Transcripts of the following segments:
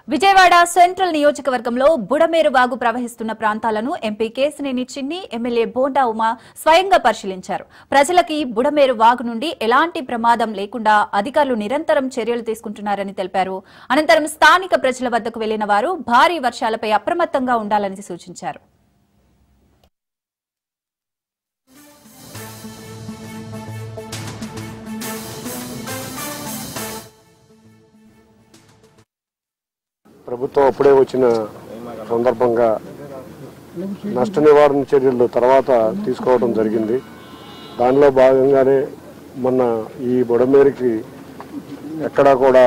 Vijayawada central నియోజకవర్గంలో బుడమేరు వాగు ప్రవహిస్తున్న ప్రాంతాలను ఎంపీ కేశినేని చిన్ని ఎమ్మెల్యే బోండా ఉమా స్వయంగా పరిశీలించారు. ప్రజలకి బుడమేరు వాగు నుండి ఎలాంటి ప్రమాదం లేకుండా అధికారులు నిరంతరం చర్యలు తీసుకుంటున్నారని తెలిపారు. అనంతరం స్థానిక ప్రజల వద్దకు వెళ్లిన వారు భారీ వర్షాలపై అప్రమత్తంగా ఉండాలని సూచించారు. ప్రభుత్వం అప్పుడే వచ్చిన సందర్భంగా నష్ట నివారణ చర్యలు తర్వాత తీసుకోవడం జరిగింది. దానిలో భాగంగానే మొన్న ఈ బుడమేరుకి ఎక్కడా కూడా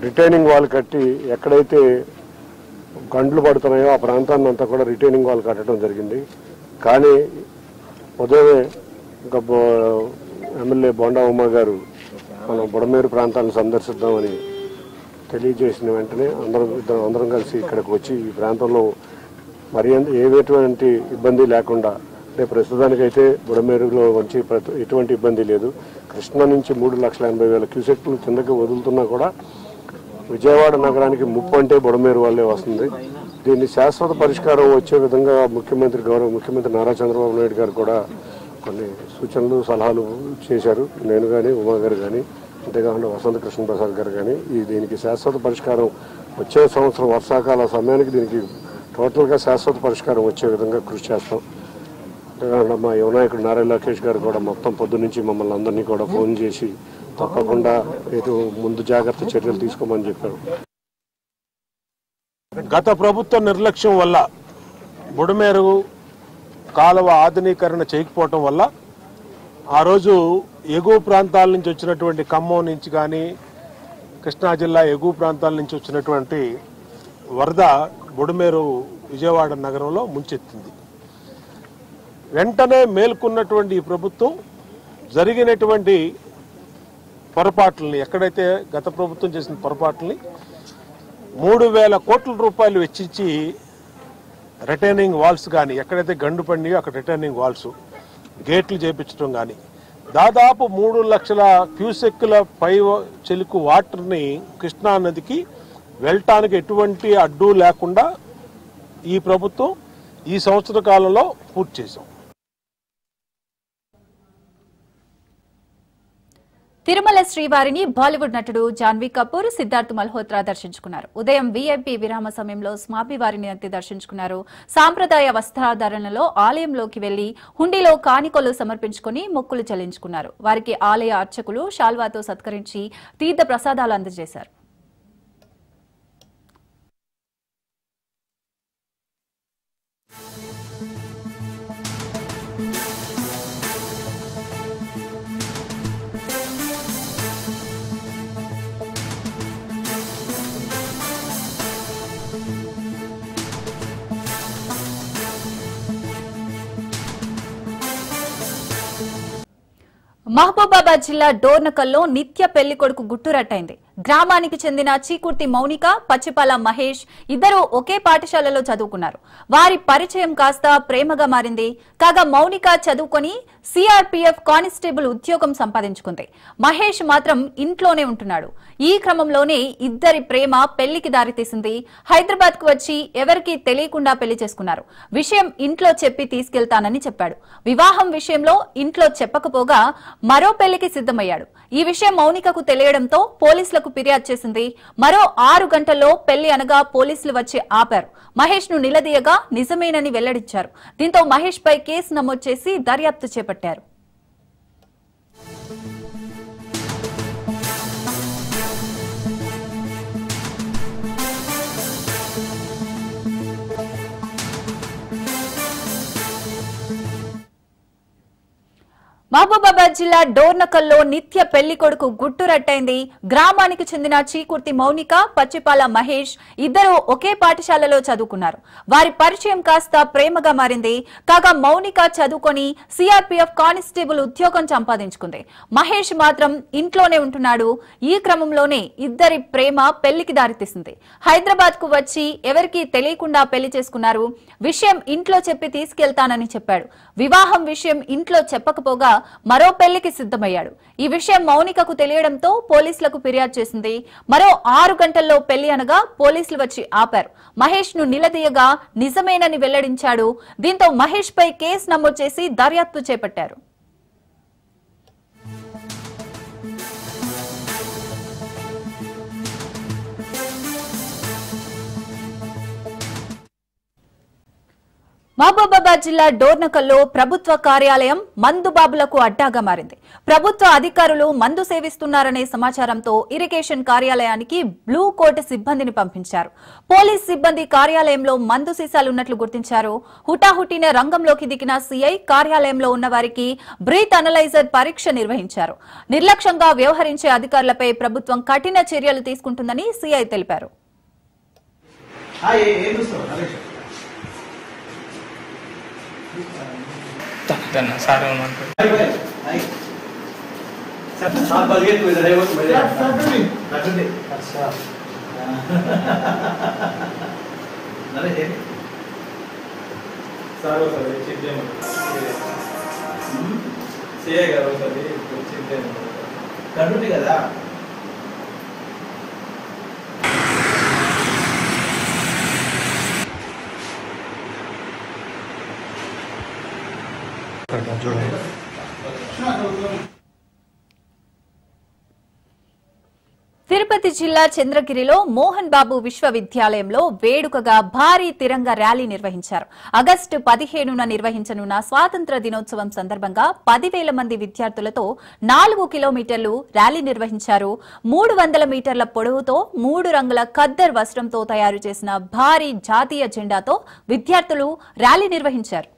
రిటైనింగ్ వాల్ కట్టి ఎక్కడైతే గండ్లు పడుతున్నాయో ఆ ప్రాంతాన్ని అంతా కూడా రిటైనింగ్ వాల్ కట్టడం జరిగింది. కానీ ఉదయమే ఎమ్మెల్యే బోండా ఉమా గారు మనం బుడమేరు ప్రాంతాలను సందర్శిద్దామని తెలియజేసిన వెంటనే అందరం కలిసి ఇక్కడికి వచ్చి ఈ ప్రాంతంలో మరి ఏటువంటి ఇబ్బంది లేకుండా అంటే ప్రస్తుతానికైతే బుడమేరులో వచ్చి ఎటువంటి ఇబ్బంది లేదు. కృష్ణా నుంచి 3,80,000 క్యూసెక్లు కిందకి వదులుతున్నా కూడా విజయవాడ నగరానికి ముప్పు అంటే బుడమేరు వల్లే వస్తుంది. దీన్ని శాశ్వత పరిష్కారం వచ్చే విధంగా గౌరవ ముఖ్యమంత్రి నారా చంద్రబాబు నాయుడు గారు కూడా కొన్ని సూచనలు సలహాలు చేశారు. నేను కానీ ఉమా గారు కానీ అంతేకాకుండా వసంత కృష్ణ ప్రసాద్ గారు కానీ దీనికి శాశ్వత పరిష్కారం వచ్చే సంవత్సరం వర్షాకాల సమయానికి దీనికి టోటల్గా శాశ్వత పరిష్కారం వచ్చే విధంగా కృషి చేస్తాం. అంతేకాకుండా మా యువనాయకుడు నారా లోకేష్ గారు కూడా మొత్తం పొద్దు నుంచి మమ్మల్ని అందరినీ కూడా ఫోన్ చేసి తప్పకుండా ముందు జాగ్రత్త చర్యలు తీసుకోమని చెప్పారు. గత ప్రభుత్వ నిర్లక్ష్యం వల్ల బుడమేరు కాలువ ఆధునీకరణ చేయకపోవటం వల్ల ఆ రోజు ఎగువ ప్రాంతాల నుంచి వచ్చినటువంటి ఖమ్మం నుంచి కానీ కృష్ణా జిల్లా ఎగువ ప్రాంతాల నుంచి వచ్చినటువంటి వరద బుడమేరు విజయవాడ నగరంలో ముంచెత్తింది. వెంటనే మేల్కొన్నటువంటి ఈ ప్రభుత్వం జరిగినటువంటి పొరపాట్లని ఎక్కడైతే గత ప్రభుత్వం చేసిన పొరపాట్లని 3,000 కోట్ల రూపాయలు వెచ్చించి రిటైనింగ్ వాల్స్ కానీ ఎక్కడైతే గండు పడినాయో అక్కడ రిటైనింగ్ వాల్స్ గేట్లు చేపించడం కానీ దాదాపు 3 లక్షల క్యూసెక్కుల పై చెలుకు వాటర్ని కృష్ణా నదికి వెళ్ళటానికి ఎటువంటి అడ్డు లేకుండా ఈ ప్రభుత్వం ఈ సంవత్సర కాలంలో పూర్తి చేశాం. తిరుమల శ్రీవారిని బాలీవుడ్ నటుడు జాన్వీ కపూర్, సిద్ధార్థ్ మల్హోత్రా దర్శించుకున్నారు. ఉదయం వీఐపీ విరామ సమయంలో స్వామివారిని దర్శించుకున్నారు. సాంప్రదాయ వస్త్రధారణలో ఆలయంలోకి వెళ్లి హుండీలో కాணிకలు సమర్పించుకుని మొక్కులు చెల్లించుకున్నారు. వారికి ఆలయ అర్చకులు శాల్వాతో సత్కరించి తీర్థ ప్రసాదాలు అందజేశారు. మహబూబాబాద్ జిల్లా డోర్నకల్లో నిత్య పెళ్లికొడుకు గుట్టురట్టయింది. గ్రామానికి చెందిన చీకుర్తి మౌనిక, పచ్చిపాల మహేష్ ఇద్దరు ఒకే పాఠశాలలో చదువుకున్నారు. వారి పరిచయం కాస్త ప్రేమగా మారింది. కాగా మౌనిక చదువుకొని సిఆర్పీఎఫ్ కానిస్టేబుల్ ఉద్యోగం సంపాదించుకుంది. మహేష్ మాత్రం ఇంట్లోనే ఉంటున్నాడు. ఈ క్రమంలోనే ఇద్దరి ప్రేమ పెళ్లికి దారితీసింది. హైదరాబాద్ కు వచ్చి ఎవరికీ తెలియకుండా పెళ్లి చేసుకున్నారు. విషయం ఇంట్లో చెప్పి తీసుకెళ్తానని చెప్పాడు. వివాహం విషయంలో ఇంట్లో చెప్పకపోగా మరో పెళ్లికి సిద్ధమయ్యాడు. ఈ విషయం మౌనికకు తెలియడంతో పోలీసులకు ఫిర్యాదు చేసింది. మరో 6 గంటల్లో పెళ్లి అనగా పోలీసులు వచ్చి ఆపారు. మహేష్ ను నిలదీయగా నిజమేనని వెల్లడించారు. దీంతో మహేష్ పై కేసు నమోదు చేసి దర్యాప్తు చేపట్టారు. మహబూబాబాద్ జిల్లా డోర్నకల్లో నిత్య పెళ్లికొడుకు గుట్టురట్టయింది. గ్రామానికి చెందిన చీకుర్తి మౌనిక, పచ్చిపాల మహేష్ ఇద్దరు ఒకే పాఠశాలలో చదువుకున్నారు. వారి పరిచయం కాస్త ప్రేమగా మారింది. కాగా మౌనిక చదువుకొని సిఆర్పీఎఫ్ కానిస్టేబుల్ ఉద్యోగం సంపాదించుకుంది. మహేష్ మాత్రం ఇంట్లోనే ఉంటున్నాడు. ఈ క్రమంలోనే ఇద్దరి ప్రేమ పెళ్లికి దారితీసింది. హైదరాబాద్ కు వచ్చి ఎవరికీ తెలియకుండా పెళ్లి చేసుకున్నారు. విషయం ఇంట్లో చెప్పి తీసుకెళ్తానని చెప్పాడు. వివాహం విషయం ఇంట్లో చెప్పకపోగా మరో పెళ్లికి సిద్ధమయ్యాడు. ఈ విషయం మౌనికకు తెలియడంతో పోలీసులకు ఫిర్యాదు చేసింది. మరో 6 గంటల్లో పెళ్లి అనగా పోలీసులు వచ్చి ఆపారు. మహేష్ ను నిలదీయగా నిజమేనని వెల్లడించాడు. దీంతో మహేష్ పై కేసు నమోదు చేసి దర్యాప్తు చేపట్టారు. మహబూబాబాద్ జిల్లా డోర్నకల్లో ప్రభుత్వ కార్యాలయం మందుబాబులకు అడ్డాగా మారింది. ప్రభుత్వ అధికారులు మందు సేవిస్తున్నారనే సమాచారంతో ఇరిగేషన్ కార్యాలయానికి బ్లూ కోట్ సిబ్బందిని పంపించారు. పోలీస్ సిబ్బంది కార్యాలయంలో మందు సీసాలున్నట్లు గుర్తించారు. హుటాహుటిన రంగంలోకి దిగిన సీఐ కార్యాలయంలో ఉన్న వారికి బ్రీత్ అనలైజర్ పరీక్ష నిర్వహించారు. నిర్లక్ష్యంగా వ్యవహరించే అధికారులపై ప్రభుత్వం కఠిన చర్యలు తీసుకుంటుందని సీఐ తెలిపారు. కదా తిరుపతి జిల్లా చంద్రగిరిలో మోహన్ బాబు విశ్వవిద్యాలయంలో వేడుకగా భారీ తిరంగ ర్యాలీ నిర్వహించారు. ఆగస్టు 15న నిర్వహించనున్న స్వాతంత్ర దినోత్సవం సందర్భంగా 10,000 మంది విద్యార్థులతో 4 కిలోమీటర్లు ర్యాలీ నిర్వహించారు. 300 మీటర్ల పొడవుతో 3 రంగుల ఖద్దర్ వస్త్రంతో తయారు చేసిన భారీ జాతీయ జెండాతో విద్యార్థులు ర్యాలీ నిర్వహించారు.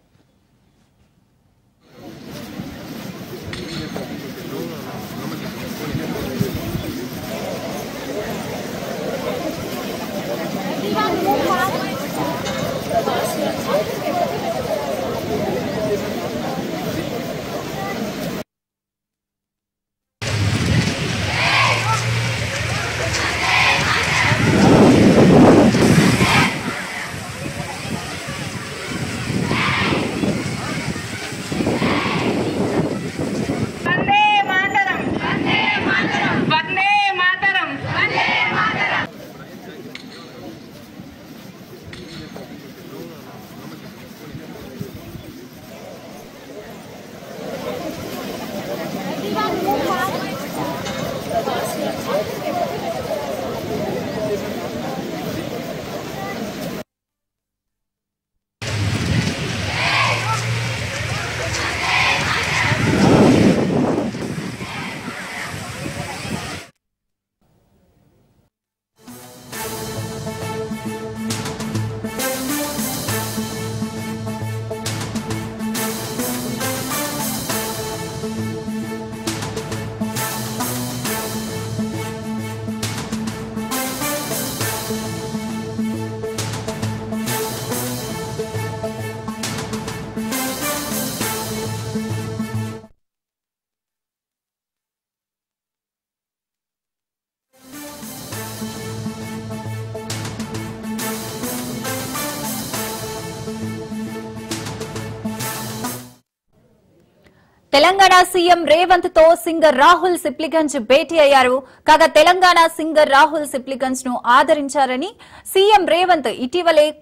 తెలంగాణ సీఎం రేవంత్ తో సింగర్ రాహుల్ సిప్లిగంజ్ భేటీ అయ్యారు. కాగా తెలంగాణ సింగర్ రాహుల్ సిప్లిగంజ్ ను ఆదరించారని సీఎం రేవంత్ ఇటీవలే ₹1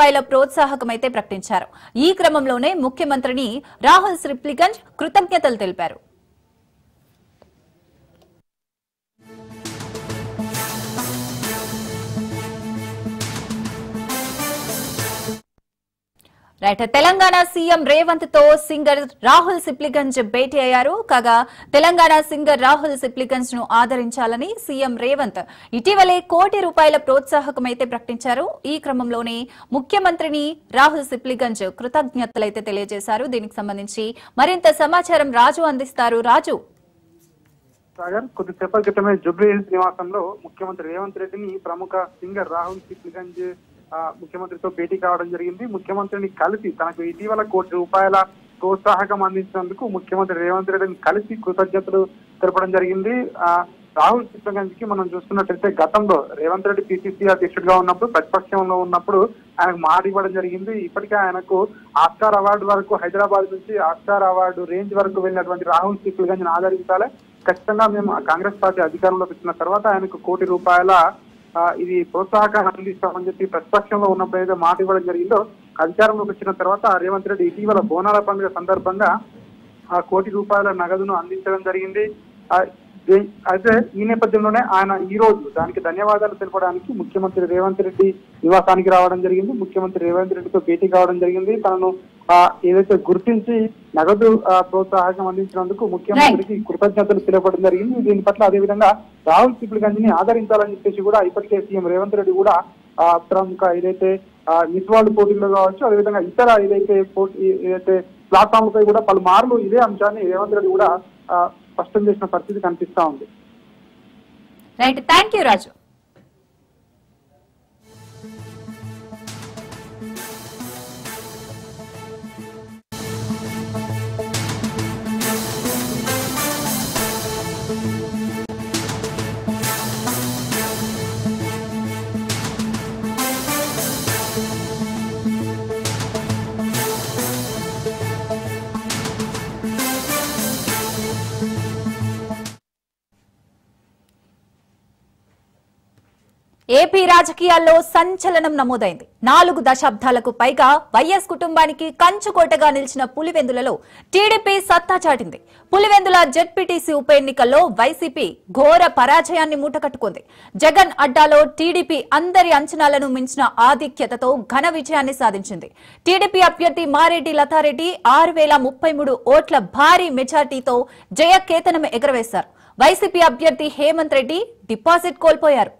కోటి ప్రోత్సాహకమైతే ప్రకటించారు. ఈ క్రమంలోనే ముఖ్యమంత్రిని రాహుల్ సిప్లిగంజ్ కృతజ్ఞతలు తెలిపారు. రైట్, తెలంగాణ సీఎం రేవంత్ తో సింగర్ రాహుల్ సిప్లిగంజ్ భేటీ అయ్యారు. కాగా తెలంగాణ సింగర్ రాహుల్ సిప్లిగంజ్ ను ఆదరించాలని సీఎం రేవంత్ ఇటీవలే ₹1 కోటి ప్రోత్సాహకమైతే ప్రకటించారు. ఈ క్రమంలోనే ముఖ్యమంత్రిని రాహుల్ సిప్లిగంజ్ కృతజ్ఞతలైతే తెలియజేశారు. దీనికి సంబంధించి మరింత సమాచారం రాజు అందిస్తారు. రాజు, సాగర్, కొద్దిసేపటి క్రితమే జూబ్లీహిల్స్ నివాసంలో ముఖ్యమంత్రి రేవంత్ రెడ్డిని ప్రముఖ సింగర్ రాహుల్ సిప్లిగంజ్ ముఖ్యమంత్రితో భేటీ కావడం జరిగింది. ముఖ్యమంత్రిని కలిసి తనకు ఇటీవల ₹1 కోటి ప్రోత్సాహకం అందించినందుకు ముఖ్యమంత్రి రేవంత్ రెడ్డిని కలిసి కృతజ్ఞతలు తెలపడం జరిగింది. రాహుల్ సిప్లిగంజ్ కి మనం చూసుకున్నట్లయితే గతంలో రేవంత్ రెడ్డి పిసిసి అధ్యక్షుడిగా ఉన్నప్పుడు ప్రతిపక్షంలో ఉన్నప్పుడు ఆయనకు మాట ఇవ్వడం జరిగింది. ఇప్పటికే ఆయనకు ఆస్కార్ అవార్డు వరకు హైదరాబాద్ నుంచి ఆస్కార్ అవార్డు రేంజ్ వరకు వెళ్ళినటువంటి రాహుల్ సిప్లిగంజ్ ఆదరించాలి, ఖచ్చితంగా మేము కాంగ్రెస్ పార్టీ అధికారంలోకి వచ్చిన తర్వాత ఆయనకు ₹1,00,00,000 ఇది ప్రోత్సాహకాన్ని అందిస్తామని చెప్పి ప్రతిపక్షంలో ఉన్నప్పుడు ఏదో మాట ఇవ్వడం జరిగిందో, అధికారంలోకి వచ్చిన తర్వాత రేవంత్ రెడ్డి ఇటీవల బోనాల పండుగ సందర్భంగా ₹1,00,00,000 నగదును అందించడం జరిగింది. అయితే ఈ నేపథ్యంలోనే ఆయన ఈ రోజు దానికి ధన్యవాదాలు తెలపడానికి ముఖ్యమంత్రి రేవంత్ రెడ్డి నివాసానికి రావడం జరిగింది. ముఖ్యమంత్రి రేవంత్ రెడ్డితో భేటీ కావడం జరిగింది. తనను ఏదైతే గుర్తించి నగదు ప్రోత్సాహకం అందించినందుకు ముఖ్యమంత్రికి కృతజ్ఞతలు తెలపడం జరిగింది. దీని పట్ల అదేవిధంగా రాహుల్ సిప్లిగంజ్ ని ఆదరించాలని చెప్పేసి కూడా ఇప్పటికే సీఎం రేవంత్ రెడ్డి కూడా ప్రముఖ ఏదైతే నిస్వాళ్ళు పోటీల్లో కావచ్చు, అదేవిధంగా ఇతర ఏదైతే ప్లాట్ఫామ్లపై కూడా పలుమార్లు ఇదే అంశాన్ని రేవంత్ రెడ్డి కూడా స్పష్టం చేసిన పరిస్థితి కనిపిస్తా ఉంది. Right, thank you Raju. AP రాజకీయాల్లో సంచలనం నమోదైంది. 4 దశాబ్దాలకు పైగా వైఎస్ కుటుంబానికి కంచుకోటగా నిలిచిన పులివెందులలో టీడీపీ సత్తా చాటింది. పులివెందుల జెడ్పీటీసీ ఉప ఎన్నికల్లో వైసీపీ ఘోర పరాజయాన్ని మూటకట్టుకుంది. జగన్ అడ్డాలో టీడీపీ అందరి అంచనాలను మించిన ఆధిక్యతతో ఘన విజయాన్ని సాధించింది. టీడీపీ అభ్యర్థి మారెడ్డి లతారెడ్డి 6,033 ఓట్ల భారీ మెజార్టీతో జయకేతనం ఎగరవేశారు. వైసీపీ అభ్యర్థి హేమంత్ రెడ్డి డిపాజిట్ కోల్పోయారు.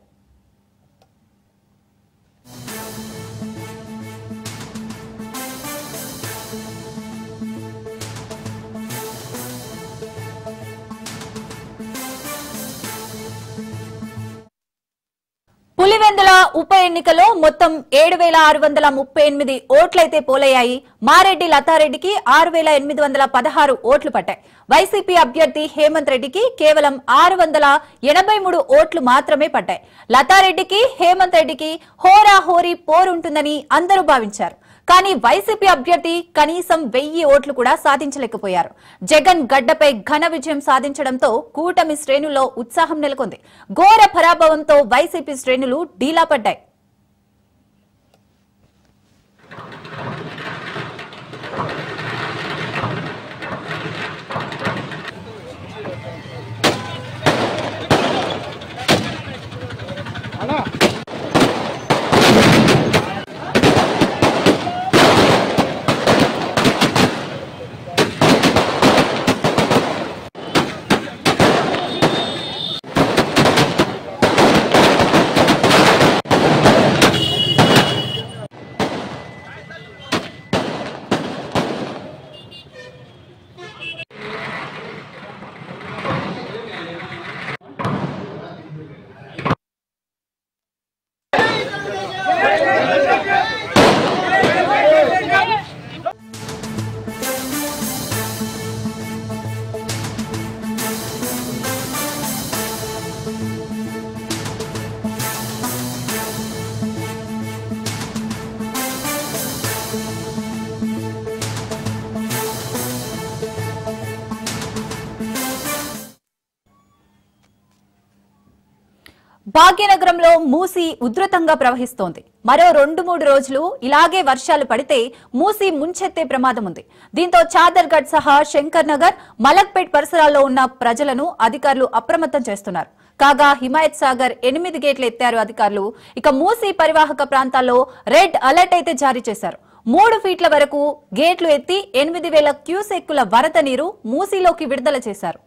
పులివెందుల ఉప ఎన్నికలో మొత్తం 7,638 ఓట్లయితే పోలయ్యాయి. మారెడ్డి లతారెడ్డికి 6,816 ఓట్లు పట్టాయి. వైసీపీ అభ్యర్థి హేమంత్ రెడ్డికి కేవలం 683 ఓట్లు మాత్రమే పట్టాయి. లతారెడ్డికి హేమంత్ రెడ్డికి హోరాహోరీ పోరుంటుందని అందరూ భావించారు. కానీ వైసీపీ అభ్యర్థి కనీసం 1000 ఓట్లు కూడా సాధించలేకపోయారు. జగన్ గడ్డపై ఘన విజయం సాధించడంతో కూటమి శ్రేణుల్లో ఉత్సాహం నెలకొంది. ఘోర పరాభవంతో వైసీపీ శ్రేణులు డీలా పడ్డాయి. భాగ్యనగరంలో మూసీ ఉధృతంగా ప్రవహిస్తోంది. మరో 2-3 రోజులు ఇలాగే వర్షాలు పడితే మూసీ ముంచెత్తే ప్రమాదం ఉంది. దీంతో చాదర్గఢ్ సహా శంకర్ నగర్, మలక్పేట్ పరిసరాల్లో ఉన్న ప్రజలను అధికారులు అప్రమత్తం చేస్తున్నారు. కాగా హిమాయత్ సాగర్ 8 గేట్లు ఎత్తారు అధికారులు. ఇక మూసీ పరివాహక ప్రాంతాల్లో రెడ్ అలర్ట్ అయితే జారీ చేశారు. 3 ఫీట్ల వరకు గేట్లు ఎత్తి 8,000 క్యూసెక్కుల వరద నీరు మూసీలోకి విడుదల చేశారు.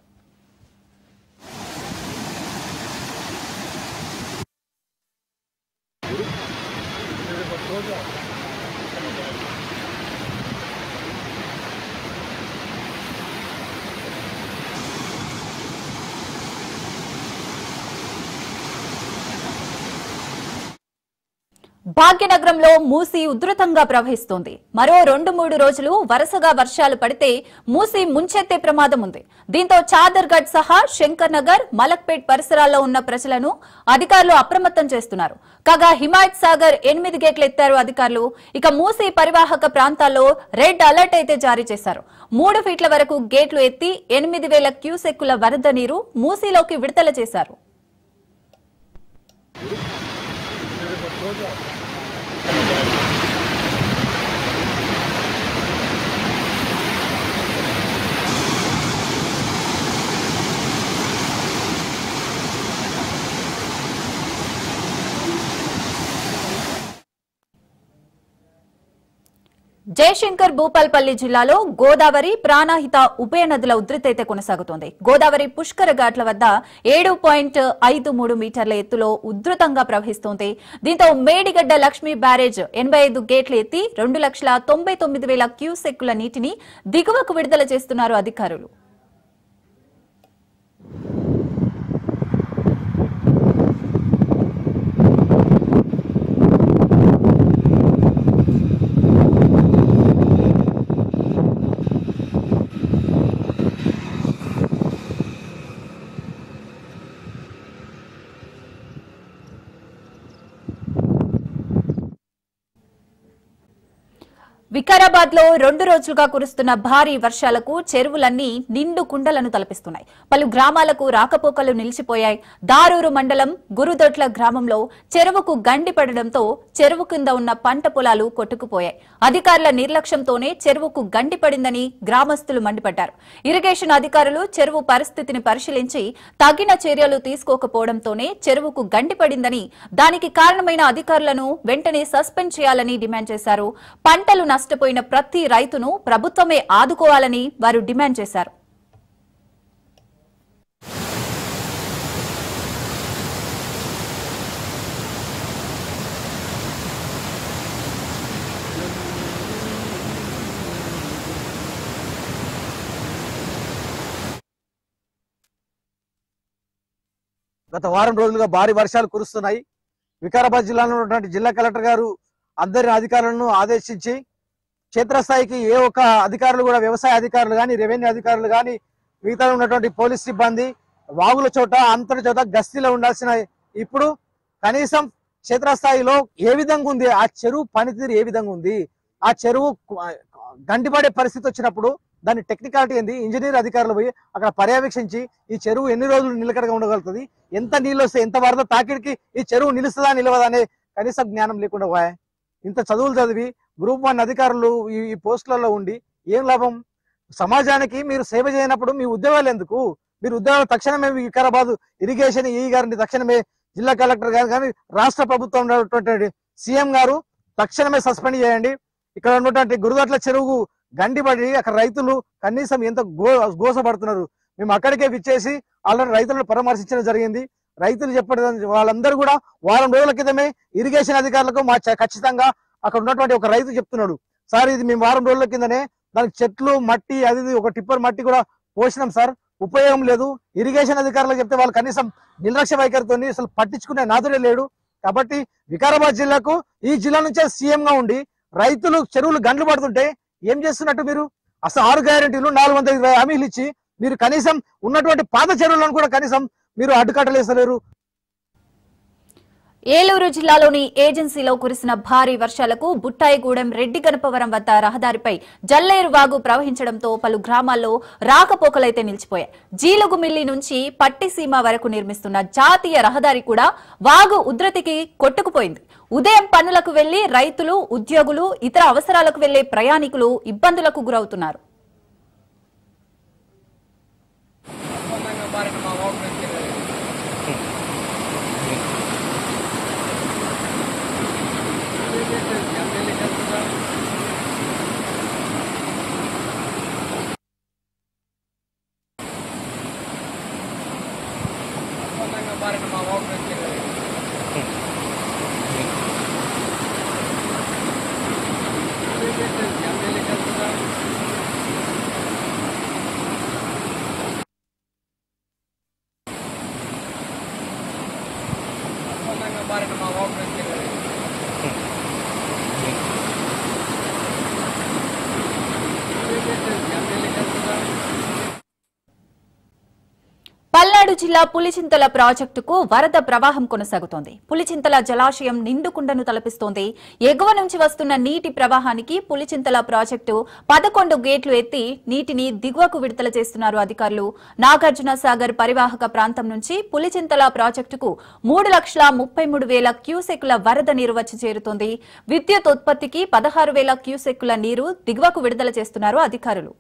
భాగ్యనగరంలో మూసీ ఉధృతంగా ప్రవహిస్తోంది. మరో 2-3 రోజులు వరుసగా వర్షాలు పడితే మూసీ ముంచెత్తే ప్రమాదం ఉంది. దీంతో చాదర్గఢ్ సహా శంకర్ నగర్, మలక్పేట్ పరిసరాల్లో ఉన్న ప్రజలను అధికారులు అప్రమత్తం చేస్తున్నారు. కాగా హిమాయత్ సాగర్ 8 గేట్లు ఎత్తారు అధికారులు. ఇక మూసీ పరివాహక ప్రాంతాల్లో రెడ్ అలర్ట్ అయితే జారీ చేశారు. 3 ఫీట్ల వరకు గేట్లు ఎత్తి 8,000 క్యూసెక్కుల వరద నీరు మూసీలోకి విడుదల చేశారు. జయశంకర్ భూపాల్పల్లి జిల్లాలో గోదావరి, ప్రాణహిత ఉభయ నదుల ఉధృతి అయితే కొనసాగుతోంది. గోదావరి పుష్కర ఘాట్ల వద్ద 7.53 మీటర్ల ఎత్తులో ఉధృతంగా ప్రవహిస్తోంది. దీంతో మేడిగడ్డ లక్ష్మీ బ్యారేజ్ 85 గేట్లు ఎత్తి 2,99,000 క్యూసెక్కుల నీటిని దిగువకు విడుదల చేస్తున్నారు అధికారులు. వికారాబాద్ లో 2 రోజులుగా కురుస్తున్న భారీ వర్షాలకు చెరువులన్నీ నిండు కుండలను తలపిస్తున్నాయి. పలు గ్రామాలకు రాకపోకలు నిలిచిపోయాయి. దారూరు మండలం గురుదొట్ల గ్రామంలో చెరువుకు గండి పడడంతో చెరువు కింద ఉన్న పంట పొలాలు కొట్టుకుపోయాయి. అధికారుల నిర్లక్ష్యంతోనే చెరువుకు గండి పడిందని గ్రామస్తులు మండిపడ్డారు. ఇరిగేషన్ అధికారులు చెరువు పరిస్థితిని పరిశీలించి తగిన చర్యలు తీసుకోకపోవడంతోనే చెరువుకు గండి పడిందని, దానికి కారణమైన అధికారులను వెంటనే సస్పెండ్ చేయాలని డిమాండ్ చేశారు. పంటలు నష్టపోయిన ప్రతి రైతును ప్రభుత్వమే ఆదుకోవాలని వారు డిమాండ్ చేశారు. గత వారం రోజులుగా భారీ వర్షాలు కురుస్తున్నాయి. వికారాబాద్ జిల్లాలో ఉన్నటువంటి జిల్లా కలెక్టర్ గారు అందరి అధికారులను ఆదేశించి క్షేత్రస్థాయికి ఏ ఒక్క అధికారులు కూడా, వ్యవసాయ అధికారులు కానీ, రెవెన్యూ అధికారులు కానీ, మిగతా ఉన్నటువంటి పోలీస్ సిబ్బంది వాగుల చోట అంతటి చోట గస్తీలో ఉండాల్సిన ఇప్పుడు కనీసం క్షేత్రస్థాయిలో ఏ విధంగా ఉంది, ఆ చెరువు పనితీరు ఏ విధంగా ఉంది, ఆ చెరువు గండిపడే పరిస్థితి వచ్చినప్పుడు దాని టెక్నికాలిటీ ఏంది, ఇంజనీర్ అధికారులు పోయి అక్కడ పర్యవేక్షించి ఈ చెరువు ఎన్ని రోజులు నిలకడగా ఉండగలుగుతుంది, ఎంత నీళ్ళు వస్తే ఎంత వరద తాకిడికి ఈ చెరువు నిలుస్తుందా నిలవదా అనే కనీస జ్ఞానం లేకుండా పోయా. ఇంత చదువులు చదివి గ్రూప్ 1 అధికారులు ఈ పోస్టులలో ఉండి ఏం లాభం? సమాజానికి మీరు సేవ చేయనప్పుడు మీ ఉద్యోగాలు ఎందుకు? మీరు ఉద్యోగాలు తక్షణమే వికారాబాద్ ఇరిగేషన్ ఈ గారిని తక్షణమే జిల్లా కలెక్టర్ గారు కానీ, రాష్ట్ర ప్రభుత్వం ఉన్నటువంటి సీఎం గారు తక్షణమే సస్పెండ్ చేయండి. ఇక్కడ ఉన్నటువంటి గురుదట్ల చెరువు గండిపడి అక్కడ రైతులు కనీసం ఎంత గోసపడుతున్నారు. మేము అక్కడికే విచ్చేసి ఆల్రెడీ రైతులను పరామర్శించడం జరిగింది. రైతులు చెప్పడం వాళ్ళందరూ కూడా వారం రోజుల క్రితమే ఇరిగేషన్ అధికారులకు ఖచ్చితంగా అక్కడ ఉన్నటువంటి ఒక రైతు చెప్తున్నాడు, సార్ ఇది మేము వారం రోజుల కిందనే దానికి చెట్లు మట్టి అది ఒక టిప్పర్ మట్టి కూడా పోసినాం సార్, ఉపయోగం లేదు. ఇరిగేషన్ అధికారులకు చెప్తే వాళ్ళు కనీసం నిర్లక్ష్య వైఖరితో అసలు పట్టించుకునే నాదుడే లేడు. కాబట్టి వికారాబాద్ జిల్లాకు ఈ జిల్లా నుంచే సీఎం గా ఉండి రైతులు చెరువులు గండ్లు పడుతుంటే ఏం చేస్తున్నట్టు మీరు? అసలు 6 గ్యారెంటీలు 420 హామీలు ఇచ్చి మీరు కనీసం ఉన్నటువంటి పాత చెరువులను కూడా కనీసం మీరు అడ్డుకట్టలేసలేరు. ఏలూరు జిల్లాలోని ఏజెన్సీలో కురిసిన భారీ వర్షాలకు బుట్టాయిగూడెం రెడ్డి గణపవరం వద్ద రహదారిపై జల్లేరు వాగు ప్రవహించడంతో పలు గ్రామాల్లో రాకపోకలైతే నిలిచిపోయాయి. జీలుగుమిల్లి నుంచి పట్టిసీమ వరకు నిర్మిస్తున్న జాతీయ రహదారి కూడా వాగు ఉధృతికి కొట్టుకుపోయింది. ఉదయం పనులకు వెళ్లి రైతులు, ఉద్యోగులు, ఇతర అవసరాలకు వెళ్లే ప్రయాణికులు ఇబ్బందులకు గురవుతున్నారు. నెల్లూరు జిల్లా పులిచింతల ప్రాజెక్టుకు వరద ప్రవాహం కొనసాగుతోంది. పులిచింతల జలాశయం నిండుకుండను తలపిస్తోంది. ఎగువ నుంచి వస్తున్న నీటి ప్రవాహానికి పులిచింతల ప్రాజెక్టు 11 గేట్లు ఎత్తి నీటిని దిగువకు విడుదల చేస్తున్నారు అధికారులు. నాగార్జున సాగర్ పరివాహక ప్రాంతం నుంచి పులిచింతల ప్రాజెక్టుకు 3,33,000 క్యూసెక్కుల వరద నీరు వచ్చి చేరుతోంది. విద్యుత్ ఉత్పత్తికి 16,000 క్యూసెక్కుల నీరు దిగువకు విడుదల చేస్తున్నారు అధికారులు.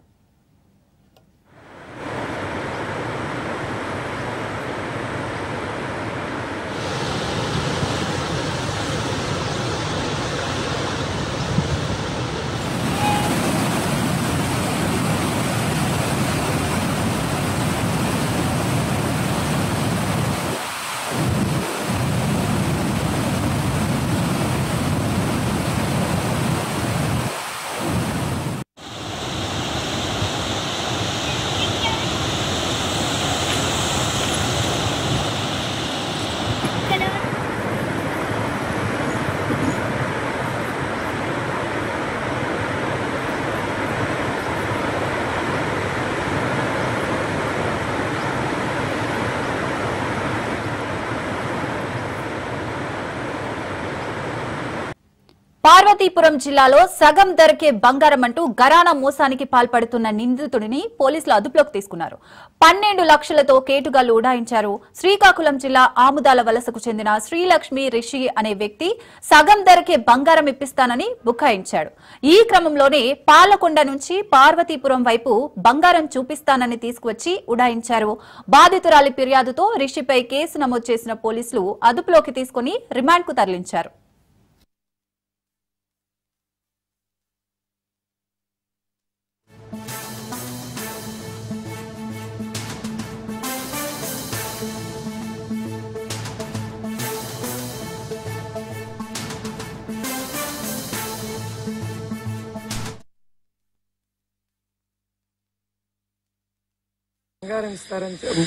పార్వతీపురం జిల్లాలో సగం ధరకే బంగారం అంటూ గరానా మోసానికి పాల్పడుతున్న నిందితుడిని పోలీసులు అదుపులోకి తీసుకున్నారు. 12 లక్షలతో కేటుగాళ్లు ఉడాయించారు. శ్రీకాకుళం జిల్లా ఆముదాల వలసకు చెందిన శ్రీలక్ష్మి రిషి అనే వ్యక్తి సగం ధరకే బంగారం ఇప్పిస్తానని బుకాయించాడు. ఈ క్రమంలోనే పాలకొండ నుంచి పార్వతీపురం వైపు బంగారం చూపిస్తానని తీసుకువచ్చి ఉడాయించారు. బాధితురాలి ఫిర్యాదుతో రిషిపై కేసు నమోదు చేసిన పోలీసులు అదుపులోకి తీసుకుని రిమాండ్కు తరలించారు.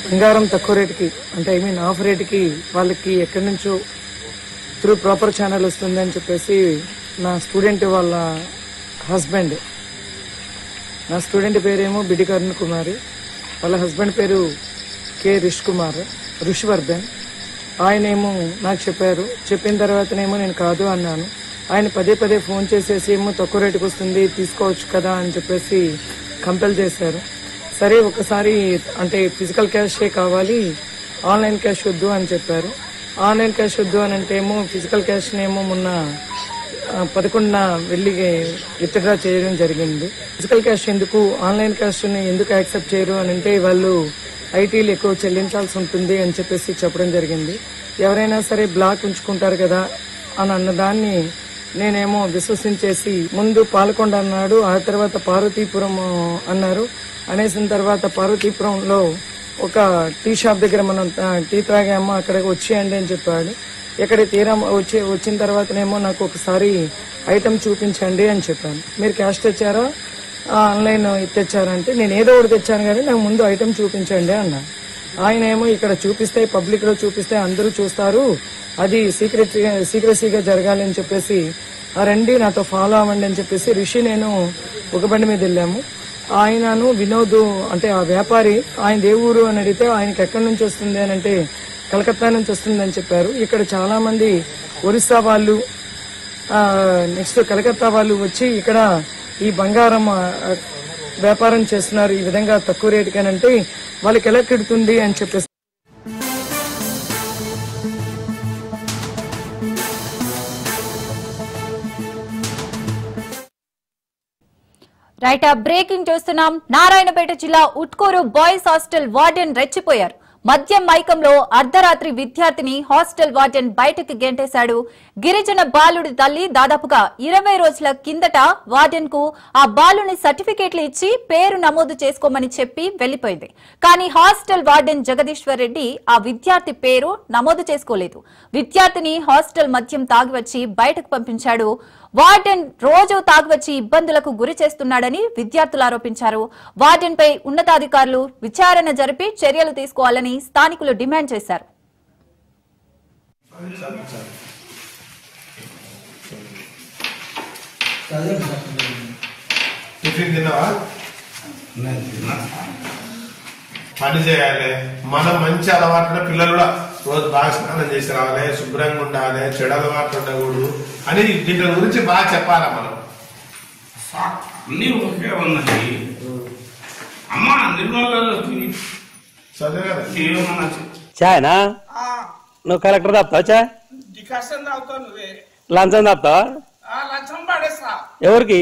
బంగారం తక్కువ రేటుకి అంటే ఆఫ్ రేటుకి వాళ్ళకి ఎక్కడి నుంచో త్రూ ప్రాపర్ ఛానల్ వస్తుందని చెప్పేసి నా స్టూడెంట్ వాళ్ళ హస్బెండ్, నా స్టూడెంట్ పేరేమో బిడికరుణ్ కుమారి, వాళ్ళ హస్బెండ్ పేరు కె ఋషివర్ధన్. ఆయనేమో నాకు చెప్పారు. చెప్పిన తర్వాతనేమో నేను కాదు అన్నాను. ఆయన పదే ఫోన్ చేసేసి ఏమో తక్కువ రేటుకి వస్తుంది తీసుకోవచ్చు కదా అని చెప్పేసి కంపెల్ చేశారు. సరే ఒకసారి అంటే ఫిజికల్ క్యాషే కావాలి, ఆన్లైన్ క్యాష్ వద్దు అని చెప్పారు. ఆన్లైన్ క్యాష్ వద్దు అని అంటే ఏమో ఫిజికల్ క్యాష్ ఏమో మొన్న 11న వెళ్ళి విత్డ్రా చేయడం జరిగింది. ఫిజికల్ క్యాష్ ఎందుకు, ఆన్లైన్ క్యాష్ ని ఎందుకు యాక్సెప్ట్ చేయరు అని అంటే వాళ్ళు ఐటీలు ఎక్కువ చెల్లించాల్సి ఉంటుంది అని చెప్పేసి చెప్పడం జరిగింది. ఎవరైనా సరే బ్లాక్ ఉంచుకుంటారు కదా అని అన్నదాన్ని నేనేమో విశ్వసించేసి ముందు పాలకొండ అన్నాడు, ఆ తర్వాత పార్వతీపురం అన్నారు. అనేసిన తర్వాత పార్వతీపురంలో ఒక టీ షాప్ దగ్గర మనం టీ త్రాగామో అక్కడికి వచ్చేయండి అని చెప్పాడు. ఎక్కడ వచ్చిన తర్వాతనేమో నాకు ఒకసారి ఐటమ్ చూపించండి అని చెప్పాను. మీరు క్యాష్ తెచ్చారా ఆన్లైన్ తెచ్చారంటే నేను ఏదో ఒకటి తెచ్చాను కానీ నాకు ముందు ఐటమ్ చూపించండి అన్నా. ఆయన ఏమో ఇక్కడ చూపిస్తే పబ్లిక్ లో చూపిస్తే అందరూ చూస్తారు, అది సీక్రెసీగా జరగాలి అని చెప్పేసి రండి నాతో ఫాలో అవ్వండి అని చెప్పేసి రిషి నేను ఒక బండి మీద వెళ్ళాము. ఆయనను వినోద్ అంటే ఆ వ్యాపారి ఆయన ఏ ఊరు అని అడిగితే ఆయనకి ఎక్కడి నుంచి వస్తుంది అని అంటే కలకత్తా నుంచి వస్తుంది అని చెప్పారు. ఇక్కడ చాలా మంది ఒరిస్సా వాళ్ళు నెక్స్ట్ కలకత్తా వాళ్ళు వచ్చి ఇక్కడ ఈ బంగారం వ్యాపారం చేస్తున్నారు ఈ విధంగా తక్కువ రేటుకేనంటే వాళ్ళకి ఎలా కిడుతుంది అని చెప్పేసి రైట్ బ్రేకింగ్ చూస్తున్నాం. నారాయణపేట జిల్లా ఉట్కూరు బాయ్స్ హాస్టల్ వార్డెన్ రెచ్చిపోయారు. మద్యం మైకంలో అర్ధరాత్రి విద్యార్థిని హాస్టల్ వార్డెన్ బయటకు గెంటేశాడు. గిరిజన బాలుడి తల్లి దాదాపుగా 20 రోజుల కిందట వార్డెన్ కు ఆ బాలుని సర్టిఫికేట్లు ఇచ్చి పేరు నమోదు చేసుకోమని చెప్పి వెళ్లిపోయింది. కానీ హాస్టల్ వార్డెన్ జగదీశ్వర్ రెడ్డి ఆ విద్యార్థి పేరు నమోదు చేసుకోలేదు. విద్యార్థిని హాస్టల్ మద్యం తాగివచ్చి బయటకు పంపించాడు. వార్డెన్ రోజు తాగివచ్చి ఇబ్బందులకు గురి చేస్తున్నాడని విద్యార్థులు ఆరోపించారు. వార్డెన్ పై ఉన్నతాధికారులు విచారణ జరిపి చర్యలు తీసుకోవాలని స్థానికులు డిమాండ్ చేశారు. పని చేయాలి. మనం మంచి అలవాటు పిల్లలు కూడా రోజు బాగా స్నానం చేసి రావాలి, శుభ్రంగా ఉండాలి, చెడు అలవాటు ఉండకూడదు అని దీని గురించి బాగా చెప్పాలా మనం. అన్ని ఒకే ఉన్నాయి అమ్మా చాయనా నువ్వు కలెక్టర్ తాపుతావు చా డికాషన్ తాగుతావు నువ్వే లంచం తాపుతావా లంచం పాడేస్తా ఎవరికి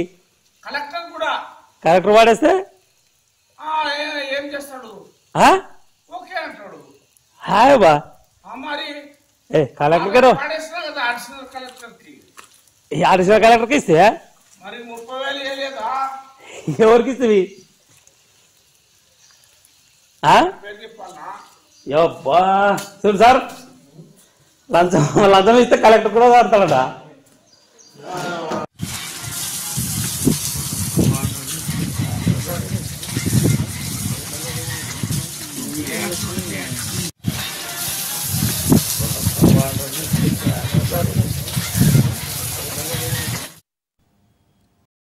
కలెక్టర్ కూడా కలెక్టర్ వాడేస్తే ఏం చేస్తాడు ఓకే అంటాడు హాయ్ బా మరి ఏ కలెక్టర్ పాడేస్తా కదా అడిషనల్ కలెక్టర్ కి అడిషనల్ కలెక్టర్కి ఇస్తే మరి 30,000 ఇవ్వలేదా ఎవరికి ఇస్తుంది పేరు చెప్పాలనా యబ్బా చూడు సార్ లంచం ఇస్తే కలెక్టర్ కూడా వాడతాడట. Yeah.